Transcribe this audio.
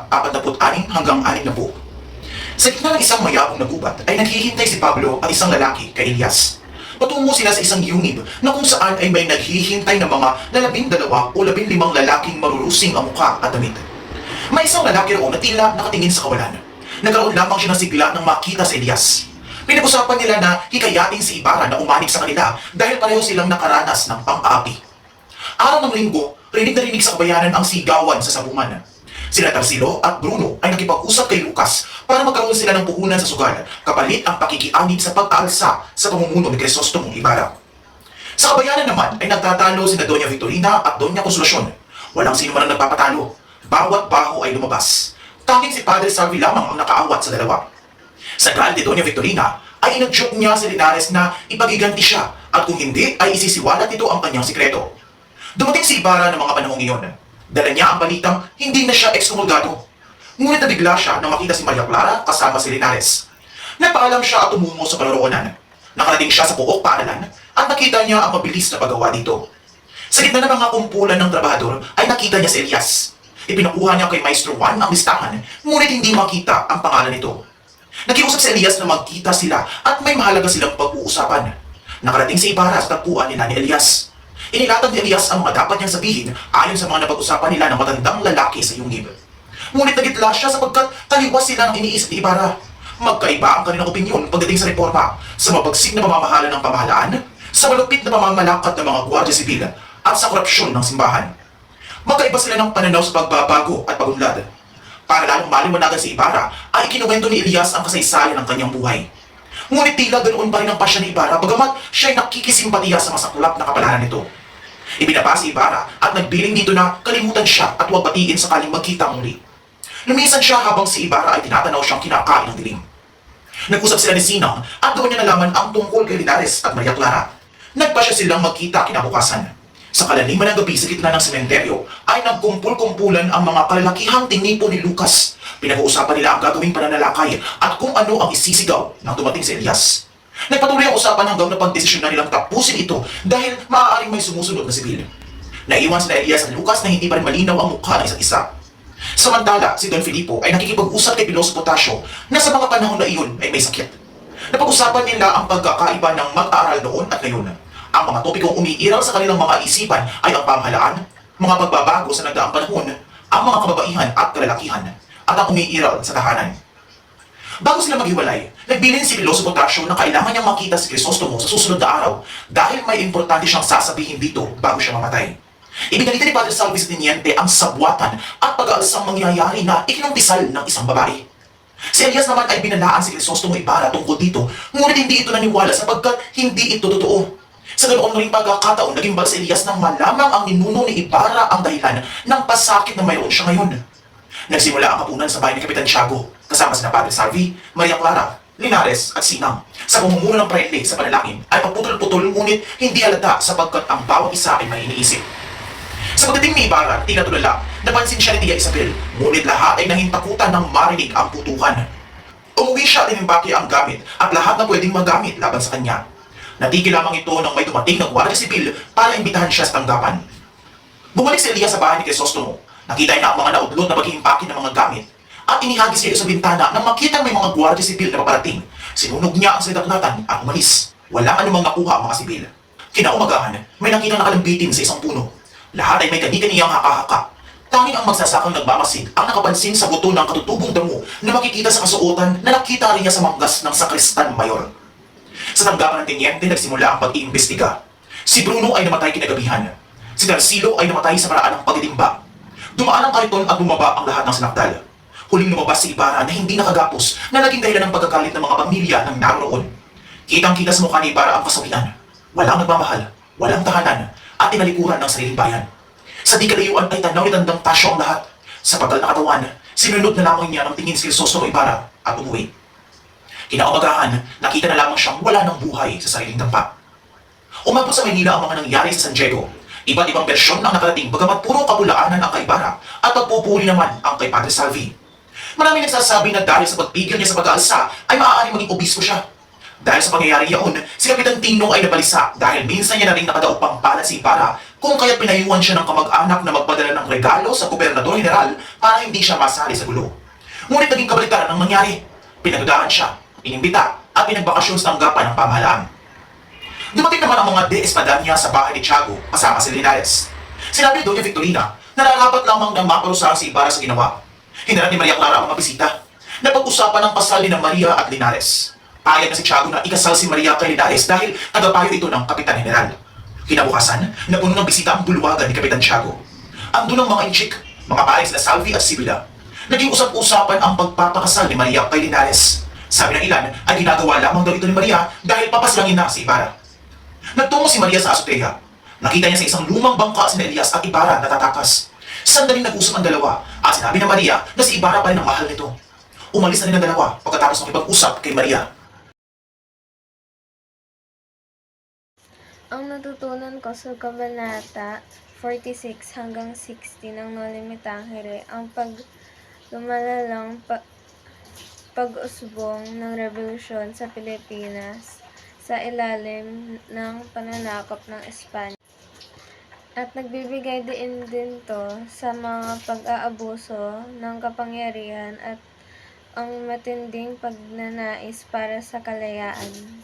46 hanggang 60. Sa gitna ng isang mayabong na gubat ay naghihintay si Pablo at isang lalaki kay Elias. Patungo sila sa isang yungib na kung saan ay may naghihintay ng mga 12 o 15 lalaking marurusing ang mukha at damit. May isang lalaki roon na tila nakatingin sa kawalan. Nagkaroon lamang siya ng sigla nang makita si Elias. Pinag-usapan nila na hikayatin si Ibarra na umanib sa kanila dahil pareho silang nakaranas ng pang-api. Araw ng linggo, rinig na rinig sa kabayanan ang sigawan sa sabungan. Sina Tarsilo at Bruno ay nakipag-usap kay Lucas para magkaroon sila ng puhunan sa sugal kapalit ang pakikianib sa pag-aalsa sa pamumuno ni Crisostomong Ibarra. Sa kabayanan naman ay nagtatalo sina Doña Victorina at Doña Consolacion. Walang sino man ang nagpapatalo. Bawat baho ay lumabas. Tanging si Padre Salvi lamang ang nakaawat sa dalawa. Sa galit ni Doña Victorina ay inag-joke niya si Linares na ipagiganti siya at kung hindi ay isisiwalat nito ang kanyang sikreto. Dumating si Ibarra ng mga panahong iyon. Dala niya ang balitang hindi na siya ekskomulgado. Ngunit nabigla siya nang makita si Maria Clara kasama si Linares. Nagpaalam siya at tumungo sa paroroonan. Nakarating siya sa puok paaralan at nakita niya ang mabilis na paggawa dito. Sa gitna ng mga kumpulan ng trabahador ay nakita niya si Elias. Ipinakuha niya kay Maestro Juan ang listahan, ngunit hindi makita ang pangalan nito. Nakiusap si Elias na magkita sila at may mahalaga silang pag-uusapan. Nakarating si Ibarra sa tagpuan nila ni Elias. Inilatag ni Elias ang mga dapat niyang sabihin ayon sa mga napag-usapan nila ng matandang lalaki sa yungib. Ngunit nagitla siya sapagkat taliwas sila ng iniisip ni Ibarra. Magkaiba ang kanilang opinyon pagdating sa reforma, sa mabagsik na pamamahala ng pamahalaan, sa malupit na pamamalakad ng mga gwardiya sibil, at sa korupsyon ng simbahan. Magkaiba sila ng pananaw sa pagbabago at pagunlad. Para lalong maliwanagan si Ibarra, ay ikinuwento ni Elias ang kasaysayan ng kanyang buhay. Ngunit tila ganoon pa rin ang pasya ni Ibarra bagamat siya'y nakikisimpatiya sa masaklap na kapalaran nito. Ibinaba si Ibarra at nagbiling dito na kalimutan siya at huwag batiin sakaling magkita muli. Lumisan siya habang si Ibarra ay tinatanaw siyang kinakain ng dilim. Nag-usap sila ni Sinang at doon niya nalaman ang tungkol kay Linares at Maria Clara. Nagpasya silang magkita kinabukasan. Sa kalaliman ng gabi sa gitna ng sementeryo ay nagkumpul-kumpulan ang mga kalalakihang tinipo ni Lucas. Pinag-uusapan nila ang gagawing pananalakay at kung ano ang isisigaw nang dumating si Elias. Nagpatuloy ang usapan hanggang napagdesisyon na nilang tapusin ito dahil maaaring may sumusunod na sibil. Naiwan sila Elias at Lucas na hindi pa rin malinaw ang mukha ng isa't isa. Samantala, si Don Filipo ay nakikipag-usap kay Piloso Potasio na sa mga panahon na iyon ay may sakit. Napag-usapan nila ang pagkakaiba ng mag-aaral noon at ngayon. Ang mga topikong umiiral sa kanilang mga isipan ay ang pamahalaan, mga pagbabago sa nagdaang panahon, ang mga kababaihan at kalalakihan, at ang umiiral sa tahanan. Bago sila maghiwalay, nagbilin si Piloso Potasio na kailangan niyang makita si Crisostomo sa susunod na araw dahil may importante siyang sasabihin dito bago siya mamatay. Ibinalita ni Padre Salvi sa tiniente ang sabwatan at pag-aalsang mangyayari na ikinumpisal ng isang babae. Si Elias naman ay binalaan si Crisostomo Ibarra tungkol dito, ngunit hindi ito naniwala sapagkat hindi ito totoo. Sa ganoon ring pagkakataon, naging bal si Elias nang malamang ang ninuno ni Ibarra ang dahilan ng pasakit na mayroon siya ngayon. Nagsimula ang hapunan sa bahay ni Kapitan Tiago, kasama sina Padre Salvi, Maria Clara, Linares at Sinang. Sa pamumuno ng prayle sa panalangin ay paputol-putol ngunit hindi halata sapagkat ang bawat isa ay may iniisip. Sa pagdating ni Ibarra, tila tulala, napansin siya ni Tia Isabel, ngunit lahat ay nahintakutan ng marinig ang putukan. Umuwi siya at inimbaki ang gamit at lahat na pwedeng magamit laban sa kanya. Natigil lamang ito nang may dumating ng gwardiya sibil para imbitahan siya sa tanggapan. Bumalik si Elias sa bahay ni Crisostomo. Nakita niya ang mga naudlot na pag-iimpake ng mga gamit at inihagis niya sa bintana nang makita may mga gwardiya sibil na paparating. Sinunog niya ang salidaklatan at umalis. Walang anumang nakuha ang mga sibil. Kinaumagahan, may nakita nakalambitin sa isang puno. Lahat ay may kani-kaniyang haka-haka. Tanging ang magsasakang nagmamasid ang nakapansin sa buto ng katutubong damo na makikita sa kasuotan na nakita rin niya sa manggas ng sakristan mayor. Sa tanggapan ng tiniente, nagsimula ang pag-iimbestiga. Si Bruno ay namatay kinagabihan. Si Tarsilo ay namatay sa paraan ng pagtitimba. Dumaan ang kariton at bumaba ang lahat ng sinakdal. Huling lumabas si Ibarra na hindi nakagapos na naging dahilan ng pagkagalit ng mga pamilya ng naroon. Kitang-kita sa mukha ni Ibarra ang kasawian. Walang nagmamahal, walang tahanan, at tinalikuran ng sariling bayan. Sa di kalayuan ay tanaw ni Tandang Tasyo ang lahat. Sa pagal na katawan, sinunod na lamang niya ng tingin si Crisostomo Ibarra at umuwi. Kinaumagahan, nakita na lamang siyang wala ng buhay sa sariling dampa. Umabot sa Maynila ang mga nangyari sa San Diego. Iba't ibang bersyon ang nakarating bagamat puro kapulaanan ang kay Ibarra at pagpupuri naman ang kay Padre Salvi. Maraming nagsasabi na dahil sa pagpigil niya sa pag-aalsa ay maaaring maging obispo siya. Dahil sa pangyayari yaon, si Kapitan Tinong ay nabalisa dahil minsan niya na rin nakadaog pang palad si Ibarra kung kaya't pinayuhan siya ng kamag-anak na magpadala ng regalo sa Gobernador General para hindi siya masali sa gulo. Ngunit naging kabaligtaran ang nangyari. Pinagdaan siya, inimbita at pinagbakasyon sa tanggapan ng pamahalaan. Dumating naman ang mga de Espadanya sa bahay ni Tiago kasama si Linares. Sinabi ni Doña Victorina na nararapat lamang na maparusahan si Ibarra sa ginawa. Hinaran ni Maria Clara ang mga bisita. Napag-usapan ang kasal ni na Maria at Linares. Payag na si Tiago na ikasal si Maria kay Linares dahil tagapayo ito ng Kapitan General. Kinabukasan, napuno ng bisita ang bulwagan ni Kapitan Tiago. Ando ng mga inchik, mga pares na Salvi at Sibila. Naging usap-usapan ang pagpapakasal ni Maria kay Linares. Sabi ng ilan ay ginagawa lamang daw ito ni Maria dahil papaslangin na si Ibarra. Nagtungo si Maria sa azotea. Nakita niya sa isang lumang bangka si Elias at Ibarra na tatakas. Sandaling nag-usap ang dalawa at sinabi ng Maria na si Ibarra pa rin ang mahal nito. Umalis na rin ang dalawa pagkatapos makipag-usap kay Maria. Ang natutunan ko sa Kabanata 46 hanggang 60 ng No Limitangere ang lumalalang pag-usbong ng revolusyon sa Pilipinas sa ilalim ng pananakop ng Espanya. At nagbibigay din to sa mga pag-aabuso ng kapangyarihan at ang matinding pagnanais para sa kalayaan.